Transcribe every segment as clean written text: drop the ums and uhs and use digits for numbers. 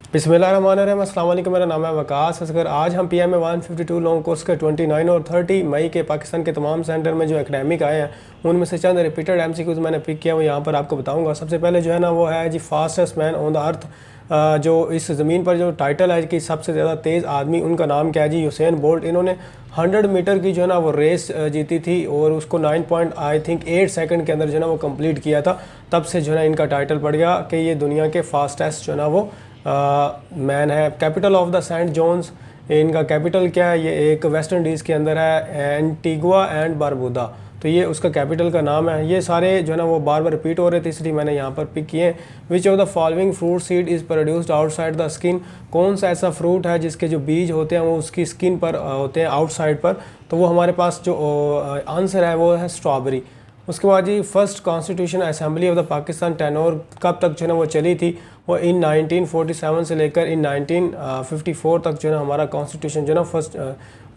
बिस्मिल्लाहिर्रहमानिर्रहीम, अस्सलाम वालेकुम। मेरा नाम है वकास असगर। आज हम PMA 152 लॉन्ग कोर्स के 29 और 30 मई के पाकिस्तान के तमाम सेंटर में जो एकेडमिक आए हैं उनमें से चंद रिपीटेड MCQs मैंने पिक किया वो यहाँ पर आपको बताऊंगा। सबसे पहले जो है ना वो है जी fastest man on the earth. जो इस ज़मीन पर जो टाइटल है कि सबसे ज़्यादा तेज़ आदमी, उनका नाम क्या है जी? Usain bolt. इन्होंने 100 मीटर की जो है ना वो रेस जीती थी और उसको 9.8 सेकंड के अंदर जो है ना वो कंप्लीट किया था। तब से जो है ना इनका टाइटल पड़ गया कि ये दुनिया के फास्टेस्ट जो है ना वो मैन है। Capital of the Saint John's, इनका कैपिटल क्या है? ये एक वेस्ट इंडीज़ के अंदर है, एंटीगुआ एंड बारबूदा। तो ये उसका कैपिटल का नाम है। ये सारे जो है ना वो बार बार रिपीट हो रहे थे इसलिए मैंने यहाँ पर पिक किए। Which of the following fruit seed is produced outside the skin? कौन सा ऐसा फ्रूट है जिसके जो बीज होते हैं वो उसकी स्किन पर होते हैं, आउटसाइड पर? तो वो हमारे पास जो आंसर है वो है स्ट्रॉबेरी। उसके बाद जी first constitution assembly of the Pakistan tenure कब तक जो है ना वो चली थी? वो इन 1947 से लेकर इन 1954 तक जो है ना हमारा कॉन्स्टिट्यूशन जो है ना फर्स्ट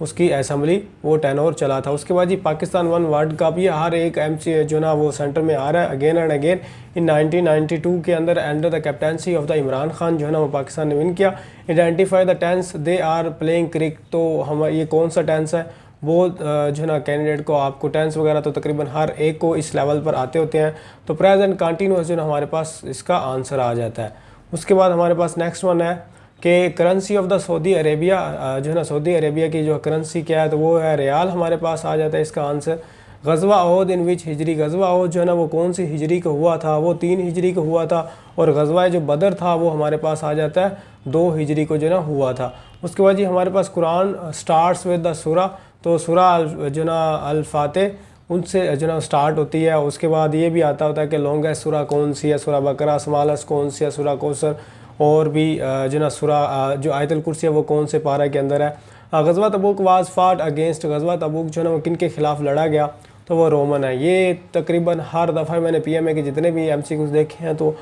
उसकी असेंबली वो टेनोर चला था। उसके बाद जी पाकिस्तान वन वर्ल्ड कप, ये हर एक MC जो है ना वो सेंटर में आ रहा है अगेन एंड अगेन। इन 1992 के अंदर under the captaincy of the Imran Khan जो है ना वो पाकिस्तान ने विन किया। Identify the tense they are playing cricket, तो हम ये कौन सा टेंस है? वो जो है ना कैंडिडेट को आपको टेंस वगैरह तो तकरीबन हर एक को इस लेवल पर आते होते हैं। तो प्रेजेंट कंटिन्यूस जो है ना हमारे पास इसका आंसर आ जाता है। उसके बाद हमारे पास नेक्स्ट वन है कि currency of the Saudi Arabia, जो है ना सऊदी अरेबिया की जो करेंसी क्या है? तो वो है रियाल, हमारे पास आ जाता है इसका आंसर। गज़वा ओहद इन विच हिजरी, गज़वा ओहद जो है ना वो कौन सी हिजरी को हुआ था? वो 3 हिजरी को हुआ था। और गज़वा जो बदर था वो हमारे पास आ जाता है 2 हिजरी को जो है ना हुआ था। उसके बाद जी हमारे पास कुरान स्टार्ट्स विद द सूरा, तो सूरा जो ना अल-फातिह उनसे जो ना स्टार्ट होती है। उसके बाद ये भी आता होता है कि लॉन्गेस्ट सूरा कौन सी है? सूरा बकरा। स्मॉलेस्ट कौन सी है? सूरा कौसर। और भी जो ना सूरा जो आयतुल कुर्सी है वो कौन से पारा के अंदर है? गज़वा तबूक वाज फाट अगेंस्ट, गज़वा तबूक जो है ना वो किन के खिलाफ लड़ा गया? तो वो रोमन है। ये तकरीबन हर दफ़ा मैंने PMA के जितने भी MCQs देखे हैं तो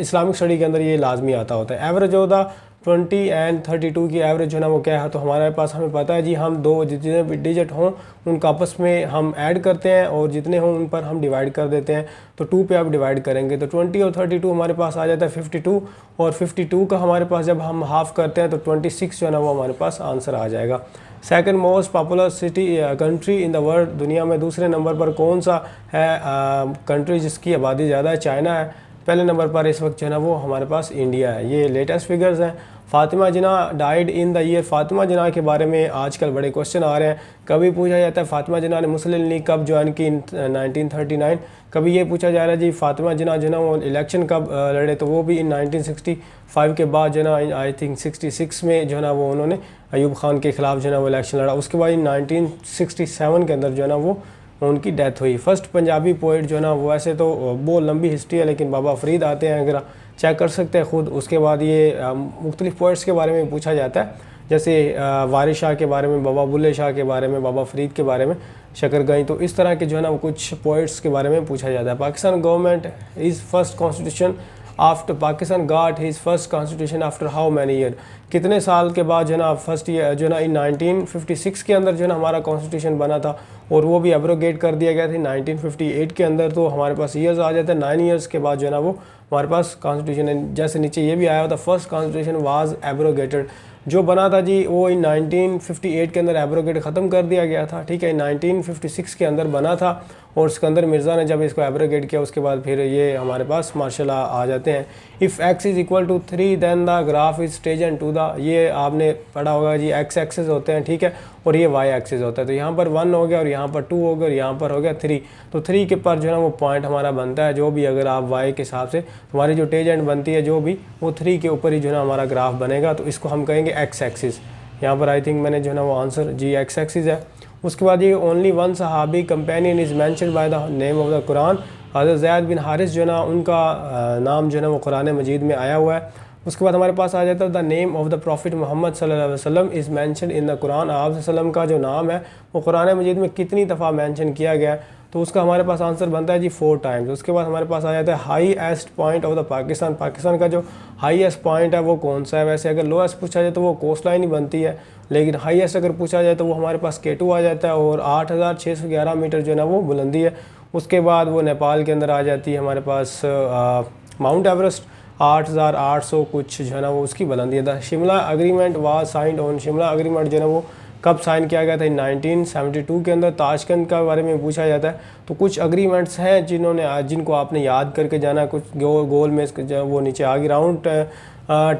इस्लामिक स्टडी के अंदर ये लाजमी आता होता है। एवरेज ऑफ द 20 एंड 32 की एवरेज जो है ना वो क्या है? तो हमारे पास हमें पता है जी, हम दो जितने भी डिजिट हों उनका आपस में हम ऐड करते हैं और जितने हों उन पर हम डिवाइड कर देते हैं। तो 2 पे आप डिवाइड करेंगे तो 20 और 32 हमारे पास आ जाता है 52, और 52 का हमारे पास जब हम हाफ करते हैं तो 26 जो है ना वो हमारे पास आंसर आ जाएगा। Second most popular city country in the world, दुनिया में दूसरे नंबर पर कौन सा है कंट्री जिसकी आबादी ज़्यादा है? चाइना है। पहले नंबर पर इस वक्त जो है ना वो हमारे पास इंडिया है। ये लेटेस्ट फिगर्स हैं। Fatima Jinnah died in the year, Fatima Jinnah के बारे में आजकल बड़े क्वेश्चन आ रहे हैं। कभी पूछा जाता है फ़ातिमा जिन्ना ने मुस्लिम लीग कब ज्वाइन की? 1939। कभी ये पूछा जा रहा है जी फ़ातिमा जिन्ना जो है ना वो इलेक्शन कब लड़े? तो वो भी इन 1965 के बाद जो है ना आई थिंक 66 में जो है ना वो उन्होंने अयूब खान के ख़िलाफ़ जो है ना वो इलेक्शन लड़ा। उसके बाद इन 1967 के अंदर जो है ना वो उनकी डेथ हुई। फर्स्ट पंजाबी पोइट जो है ना वो, ऐसे तो बहुत लंबी हिस्ट्री है लेकिन बाबा फरीद आते हैं, अगर चेक कर सकते हैं ख़ुद। उसके बाद ये मुख्तलिफ पोइट्स के बारे में पूछा जाता है, जैसे वारिस शाह के बारे में, बाबा बुल्ले शाह के बारे में, बाबा फरीद के बारे में, शकरगई। तो इस तरह के जो है ना वो कुछ पोइट्स के बारे में पूछा जाता है। Pakistan government is first constitution after, Pakistan got his first constitution after how many year? कितने साल के बाद जो है ना फर्स्ट ईयर जो है ना इन 1956 के अंदर जो है ना हमारा कॉन्स्टिट्यूशन बना था और वो भी एब्रोगेट कर दिया गया था 1958 के अंदर। तो हमारे पास ईयर्स आ जाते हैं। 9 ईयर्स के बाद जो है ना वो हमारे पास कॉन्स्टिट्यूशन है। जैसे नीचे ये भी आया होता, फर्स्ट कॉन्स्टिट्यूशन वाज एब्रोगेटेड, जो बना था जी वो इन 1958 के अंदर एब्रोगेट ख़त्म कर दिया गया था। ठीक है, 1956 के अंदर बना था और सिकंदर मिर्ज़ा ने जब इसको एब्रोगेट किया उसके बाद फिर ये हमारे पास माशाल्लाह आ जाते हैं। If x is equal to 3 then the graph is tangent to the, ये आपने पढ़ा होगा जी, x एक्सिस होते हैं, ठीक है, और ये y एक्सिस होता है। तो यहाँ पर 1 हो गया और यहाँ पर 2 हो गया और यहाँ पर हो गया 3। तो 3 के पर जो है ना वो पॉइंट हमारा बनता है, जो भी अगर आप y के हिसाब से हमारी जो टेंजेंट बनती है जो भी, वो 3 के ऊपर ही जो है ना हमारा ग्राफ बनेगा। तो इसको हम कहेंगे x एक्सिस। यहाँ पर आई थिंक मैंने जो है ना वो आंसर जी x एक्सिस है। उसके बाद ये ओनली वन सहाबी companion is mentioned by the name of the Quran, हज़रत ज़ैद बिन हारिस जो है ना उनका नाम जो है ना वो कुरान मजीद में आया हुआ है। उसके बाद हमारे पास आ जाता है the name of the prophet Muhammad सल्लल्लाहु अलैहि वसल्लम is mentioned in the Quran, आप वसल्लम का जो नाम है वो कुरान मजीद में कितनी दफ़ा मैंशन किया गया है? तो उसका हमारे पास आंसर बनता है जी 4 टाइम्स। उसके बाद हमारे पास आ जाता है highest point of the Pakistan, Pakistan का जो हाईएस्ट पॉइंट है वो कौन सा है? वैसे अगर लोएस्ट पूछा जाए तो वो कोस्ट लाइन ही बनती है, लेकिन हाईएस्ट अगर पूछा जाए तो वो हमारे पास K2 आ जाता है और 8611 मीटर जो है ना वो बुलंदी है। उसके बाद वो नेपाल के अंदर आ जाती है हमारे पास माउंट एवरेस्ट। 8,800 कुछ जो है ना वो उसकी बुलंदी है। The Shimla agreement was signed on, Shimla agreement जो है ना वो कब साइन किया गया था? 1972 के अंदर। ताशकंद का बारे में पूछा जाता है, तो कुछ अग्रीमेंट्स हैं जिनको आपने याद करके जाना। कुछ गोल में जो वो नीचे आ गई। Round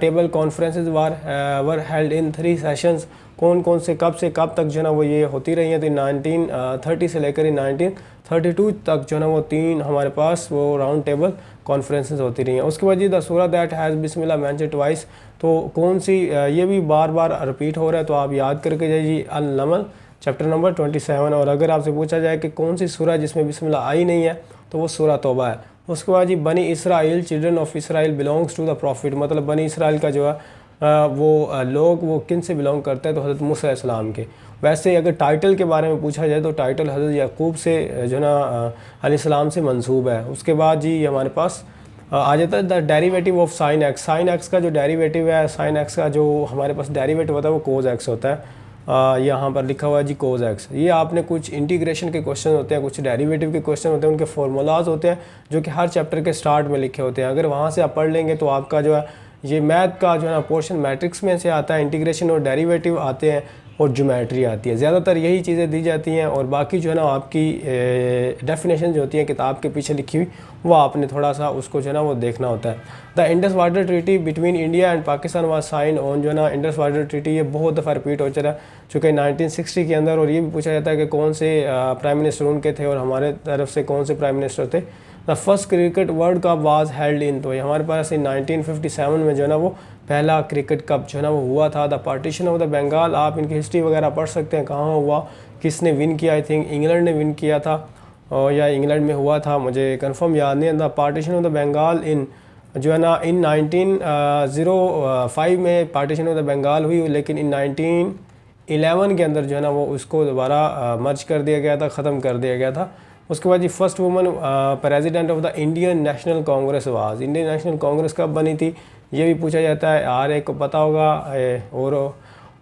table conferences were held in 3 sessions, कौन कौन से कब तक जो है ना वो ये होती रही हैं? तो 1930 से लेकर 1932 तक जो है ना वो 3 हमारे पास वो राउंड टेबल कॉन्फ्रेंसेस होती रही हैं। उसके बाद जी द सूरा that has Bismillah mentioned twice, तो कौन सी ये भी बार बार रिपीट हो रहा है, तो आप याद करके जाइए अल-नमल चैप्टर नंबर 27। और अगर आपसे पूछा जाए कि कौन सी सूरा जिसमें बिस्मिल्लाह आई नहीं है, तो वो सूरा तौबा है। उसके बाद जी बनी इसराइल, children of Israel belongs to the prophet, मतलब बनी इसराइल का जो है लोग वो किन से बिलोंग करते हैं? तो हज़रत मूसा अलैहिस्सलाम के। वैसे अगर टाइटल के बारे में पूछा जाए तो टाइटल हज़रत याकूब से जो है ना अलैहिस्सलाम से मंसूब है। उसके बाद जी हमारे पास आ जाता है the derivative of sine x. Sine x का जो डेरिवेटिव है, साइन एक्स का जो हमारे पास डेरिवेटिव होता है वो कोज एक्स होता है। यहाँ पर लिखा हुआ है जी कोज एक्स। ये आपने कुछ इंटीग्रेशन के क्वेश्चन होते हैं, कुछ डेरिवेटिव के क्वेश्चन होते हैं, उनके फार्मूलाज होते हैं जो कि हर चैप्टर के स्टार्ट में लिखे होते हैं। अगर वहाँ से आप पढ़ लेंगे तो आपका जो है ये मैथ का जो है ना पोर्शन मैट्रिक्स में से आता है। इंटीग्रेशन और डेरिवेटिव आते हैं और ज्योमेट्री आती है, ज़्यादातर यही चीज़ें दी जाती हैं। और बाकी जो है ना आपकी डेफिनेशन जो होती हैं किताब के पीछे लिखी हुई, वो आपने थोड़ा सा उसको जो है ना वो देखना होता है। The Indus water treaty between India and Pakistan was sign on, जो है ना इंडस वाटर ट्रीटी ये बहुत दफ़ा रिपीट हो चुका है 1960 के अंदर। और ये भी पूछा जाता है कि कौन से प्राइम मिनिस्टर उनके थे और हमारे तरफ से कौन से प्राइम मिनिस्टर थे। The first cricket world cup was held in, तो हमारे पास 1957 में जो है ना वो पहला क्रिकेट कप जो है ना वो हुआ था। The partition of the Bengal, आप इनकी हिस्ट्री वगैरह पढ़ सकते हैं कहाँ हुआ, किसने विन किया। आई थिंक इंग्लैंड ने विन किया था और या इंग्लैंड में हुआ था, मुझे कंफर्म याद नहीं है। The partition of the Bengal in जो है ना इन 1905 में पार्टीशन ऑफ द बंगाल हुई, लेकिन इन 1911 के अंदर जो है ना वो उसको दोबारा मर्ज कर दिया गया था, ख़त्म कर दिया गया था। उसके बाद जी first woman president of the Indian National Congress was, Indian National Congress कब बनी थी ये भी पूछा जाता है। आर एक को पता होगा।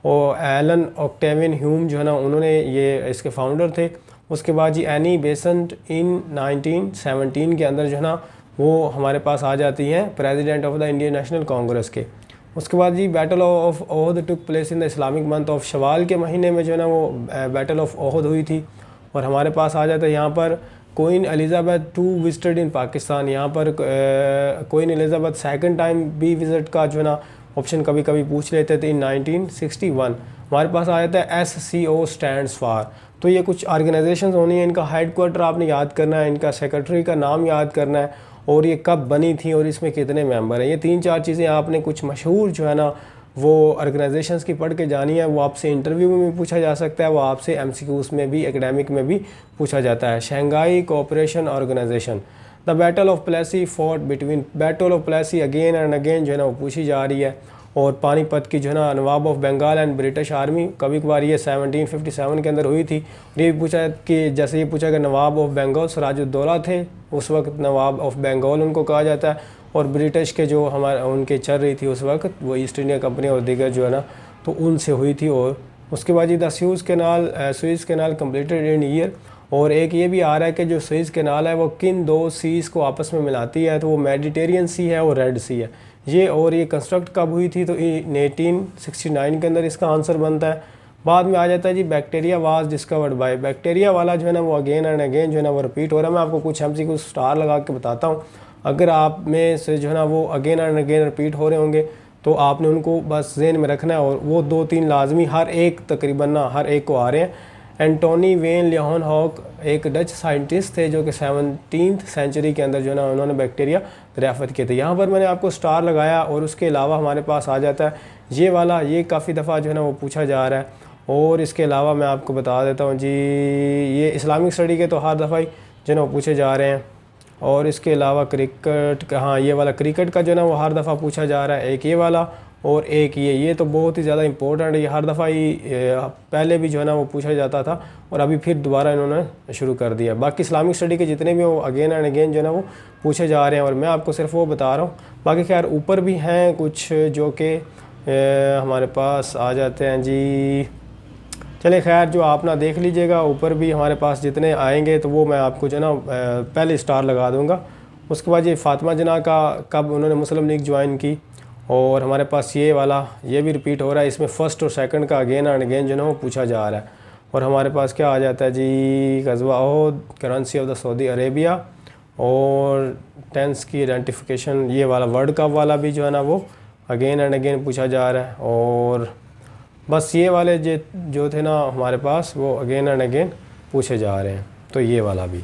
और एलन ऑक्टेवियन ह्यूम जो है ना उन्होंने ये इसके फाउंडर थे। उसके बाद जी एनी बेसेंट इन 1917 के अंदर जो है ना वो हमारे पास आ जाती हैं president of the Indian National Congress के। उसके बाद जी battle of Uhud took place in the Islamic month of Shawwal के महीने में जो है ना वो बैटल ऑफ ओहद हुई थी। और हमारे पास आ जाता है यहाँ पर queen Elizabeth two visited in Pakistan, यहाँ पर क्वीन एलिज़ाबेथ सेकंड टाइम भी विज़िट का जो है ना ऑप्शन कभी कभी पूछ लेते थे इन 1961। हमारे पास आ जाता है SCO स्टैंड्स फॉर, तो ये कुछ ऑर्गेनाइजेशंस होनी है, इनका हेड क्वार्टर आपने याद करना है, इनका सेक्रेटरी का नाम याद करना है और ये कब बनी थी और इसमें कितने मेंबर हैं। ये 3-4 चीज़ें आपने कुछ मशहूर जो है ना वो ऑर्गेनाइजेशंस की पढ़ के जानी है। वो आपसे इंटरव्यू में भी पूछा जा सकता है, वो आपसे MCQs में भी एकेडमिक में भी पूछा जाता है। Shanghai cooperation organisation, the battle of Plassey fort between, battle of Plassey again and again जो है ना वो पूछी जा रही है। और पानीपत की जो है ना nawab of Bengal and British army, कभी कभार ये 1757 के अंदर हुई थी। ये भी पूछा कि जैसे ये पूछा कि नवाब ऑफ बंगाल सिराजुद्दौला थे, उस वक्त नवाब ऑफ बंगाल उनको कहा जाता है। और ब्रिटिश के जो हमारे उनके चल रही थी उस वक्त वो ईस्ट इंडिया कंपनी और दीगर जो है ना तो उनसे हुई थी। और उसके बाद ये the Suez canal completed in year. और एक ये भी आ रहा है कि जो स्यूज़ कैनाल है वो किन 2 सीज़ को आपस में मिलाती है, तो वो मेडिटेरियन सी है और रेड सी है ये। और ये कंस्ट्रक्ट कब हुई थी? तो 1869 के अंदर इसका आंसर बनता है। बाद में आ जाता है जी bacteria was discovered by, bacteria वाला जो है ना वो अगेन एंड अगेन जो है ना वो रिपीट हो रहा है। मैं आपको कुछ MCQ स्टार लगा के बताता हूँ, अगर आप में से जो है ना वो अगेन एंड अगेन रिपीट हो रहे होंगे तो आपने उनको बस ज़हन में रखना है। और वो 2-3 लाजमी हर एक तकरीबन ना हर एक को आ रहे हैं। एंटोनी वेन लियोनहॉक एक डच साइंटिस्ट थे जो कि 17th सेंचुरी के अंदर जो है ना उन्होंने बैक्टीरिया दरियाफ़त किए थे। यहाँ पर मैंने आपको स्टार लगाया। और उसके अलावा हमारे पास आ जाता है ये वाला, ये काफ़ी दफ़ा जो है ना वो पूछा जा रहा है। और इसके अलावा मैं आपको बता देता हूँ जी ये इस्लामिक स्टडी के तो हर दफ़ा ही जो है ना वो पूछे जा रहे हैं। और इसके अलावा क्रिकेट का, हाँ ये वाला क्रिकेट का जो है ना वो हर दफ़ा पूछा जा रहा है, एक ये वाला और एक ये तो बहुत ही ज़्यादा इंपॉर्टेंट है। ये हर दफ़ा ही पहले भी जो है ना वो पूछा जाता था और अभी फिर दोबारा इन्होंने शुरू कर दिया। बाकी इस्लामिक स्टडी के जितने भी वो अगेन एंड अगेन जो है ना वो पूछे जा रहे हैं और मैं आपको सिर्फ वो बता रहा हूँ। बाकी खैर ऊपर भी हैं कुछ जो कि हमारे पास आ जाते हैं जी। चलिए खैर जो आप ना देख लीजिएगा, ऊपर भी हमारे पास जितने आएंगे तो वो मैं आपको जो है ना पहले स्टार लगा दूंगा उसके बाद ये फ़ातिमा जना का कब उन्होंने मुस्लिम लीग ज्वाइन की, और हमारे पास ये वाला ये भी रिपीट हो रहा है, इसमें फ़र्स्ट और सेकंड का अगेन एंड अगेन जो है वो पूछा जा रहा है। और हमारे पास क्या आ जाता है जी, ग़ज़वा Uhud, currency of the Saudi Arabia, और टेंस की आइडेंटिफिकेशन, ये वाला वर्ल्ड कप वाला भी जो है ना वो अगेन एंड अगेन पूछा जा रहा है। और बस ये वाले जो थे ना हमारे पास वो अगेन एंड अगेन पूछे जा रहे हैं, तो ये वाला भी।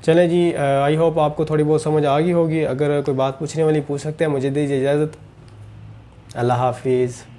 चलें जी, आई होप आपको थोड़ी बहुत समझ आ गई होगी। अगर कोई बात पूछने वाली पूछ सकते हैं। मुझे दीजिए इजाज़त। अल्लाह हाफिज़।